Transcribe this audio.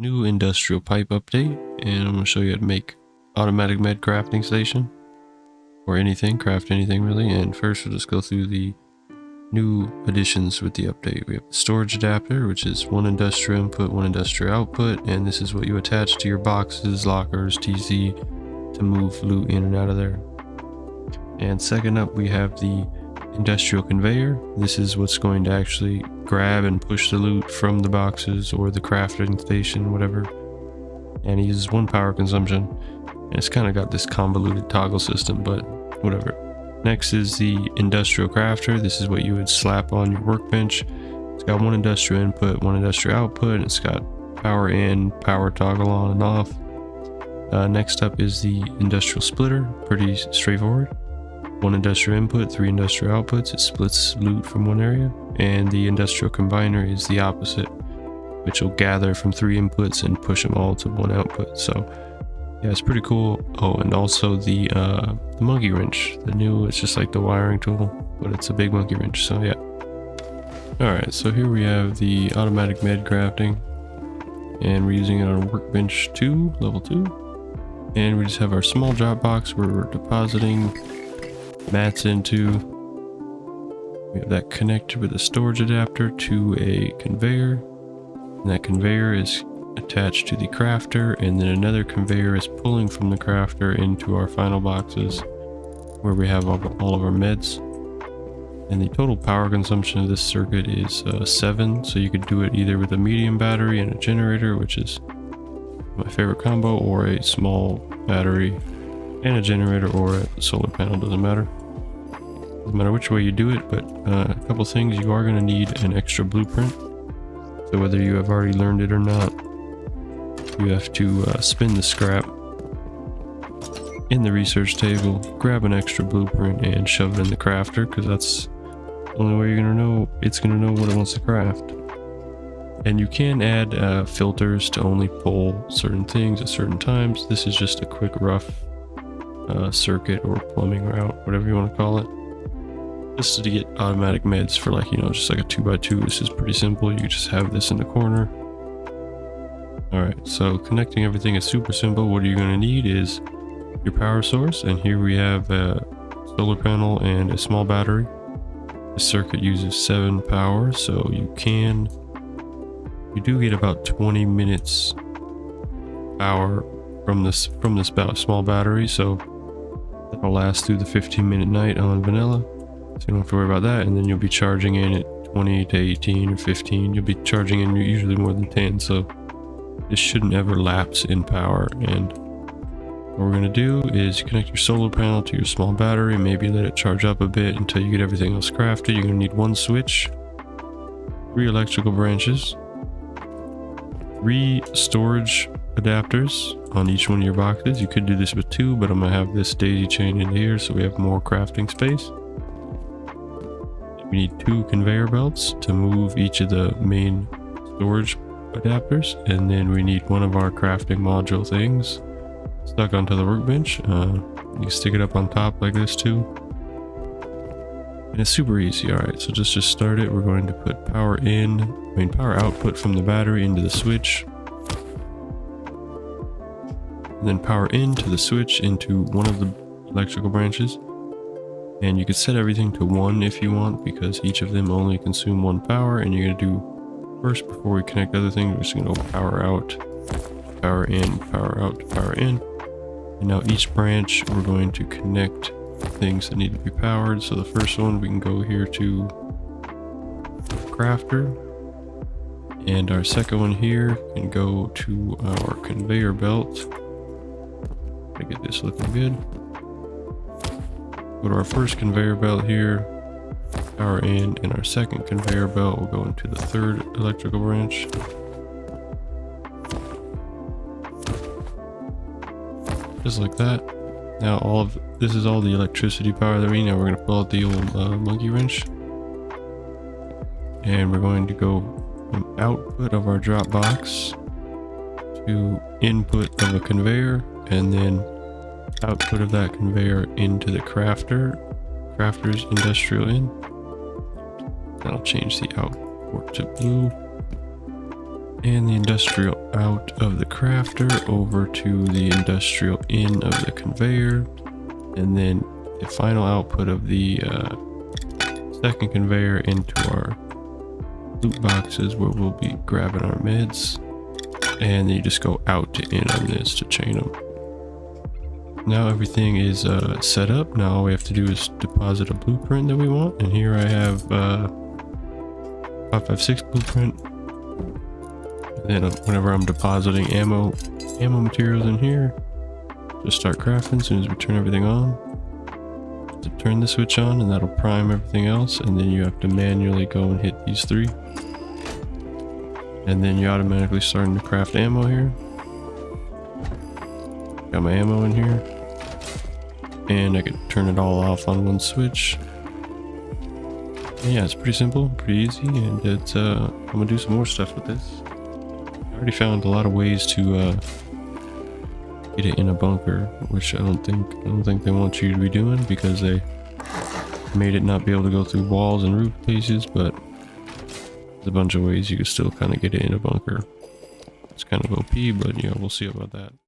New industrial pipe update, and I'm going to show you how to make automatic med crafting station, or anything, craft anything really. And first we'll just go through the new additions with the update. We have the storage adapter, which is one industrial input, one industrial output, and this is what you attach to your boxes, lockers, TC to move loot in and out of there. And second up, we have the industrial conveyor. This is what's going to actually grab and push the loot from the boxes or the crafting station, whatever. And it uses 1 power consumption, and it's kind of got this convoluted toggle system, but whatever. Next is the industrial crafter. This is what you would slap on your workbench. It's got 1 industrial input, 1 industrial output. It's got power in, power toggle on and off. Next up is the industrial splitter. Pretty straightforward. 1 industrial input, 3 industrial outputs. It splits loot from one area. And the industrial combiner is the opposite, which will gather from 3 inputs and push them all to 1 output. So yeah, it's pretty cool. Oh, and also the monkey wrench, the new, it's just like the wiring tool, but it's a big monkey wrench. So yeah. All right, so here we have the automatic med crafting, and we're using it on workbench 2, level 2. And we just have our small drop box where we're depositing mats into. We have that connected with a storage adapter to a conveyor, and that conveyor is attached to the crafter, and then another conveyor is pulling from the crafter into our final boxes where we have all of our meds. And the total power consumption of this circuit is 7, so you could do it either with a medium battery and a generator, which is my favorite combo, or a small battery and a generator, or a solar panel. Doesn't matter which way you do it. But a couple things: you are going to need an extra blueprint, so whether you have already learned it or not, you have to spin the scrap in the research table, grab an extra blueprint, and shove it in the crafter, because that's the only way you're going to know it's going to know what it wants to craft. And you can add filters to only pull certain things at certain times. This is just a quick rough circuit or plumbing route, whatever you want to call it, just to get automatic meds for, like, you know, just like a 2x2. This is pretty simple. You just have this in the corner. Alright, so connecting everything is super simple. What you're going to need is your power source, and here we have a solar panel and a small battery. The circuit uses 7 power, so you do get about 20 minutes power from this small battery, so that'll last through the 15-minute night on vanilla, so you don't have to worry about that. And then you'll be charging in at 20 to 18 or 15. You'll be charging in usually more than 10, so this shouldn't ever lapse in power. And what we're going to do is connect your solar panel to your small battery, maybe let it charge up a bit until you get everything else crafted. You're going to need 1 switch, 3 electrical branches, 3 storage adapters on each one of your boxes. You could do this with 2, but I'm going to have this daisy chain in here so we have more crafting space. We need 2 conveyor belts to move each of the main storage adapters, and then we need 1 of our crafting module things stuck onto the workbench. You can stick it up on top like this too, and it's super easy. All right, so just start it. We're going to put power output from the battery into the switch, and then power into the switch into one of the electrical branches. And you could set everything to 1 if you want, because each of them only consume 1 power. And you're going to do, first, before we connect other things, we're just going to go power out, power in, power out, power in. And now each branch, we're going to connect things that need to be powered. So the first one, we can go here to crafter, and our second one here can go to our conveyor belt. To get this looking good, go to our first conveyor belt here, power in, and our second conveyor belt will go into the 3rd electrical branch. Just like that. Now this is all the electricity power that we need. Now we're going to pull out the old monkey wrench, and we're going to go from output of our drop box to input of a conveyor, and then output of that conveyor into the crafter's industrial in. That'll change the output to blue. and the industrial out of the crafter over to the industrial in of the conveyor, and then the final output of the second conveyor into our loot boxes where we'll be grabbing our meds, and then you just go out to in on this to chain them. Now everything is set up. Now all we have to do is deposit a blueprint that we want, and here I have 556 blueprint. And then whenever I'm depositing ammo materials in here, just start crafting as soon as we turn everything on. To turn the switch on, and that'll prime everything else, and then you have to manually go and hit these three, and then you're automatically starting to craft ammo here. Got my ammo in here, and I can turn it all off on one switch. And yeah, it's pretty simple, pretty easy, and it's I'm gonna do some more stuff with this. I already found a lot of ways to get it in a bunker, which I don't think they want you to be doing, because they made it not be able to go through walls and roof pieces, but there's a bunch of ways you can still kind of get it in a bunker. It's kind of OP, but yeah, we'll see about that.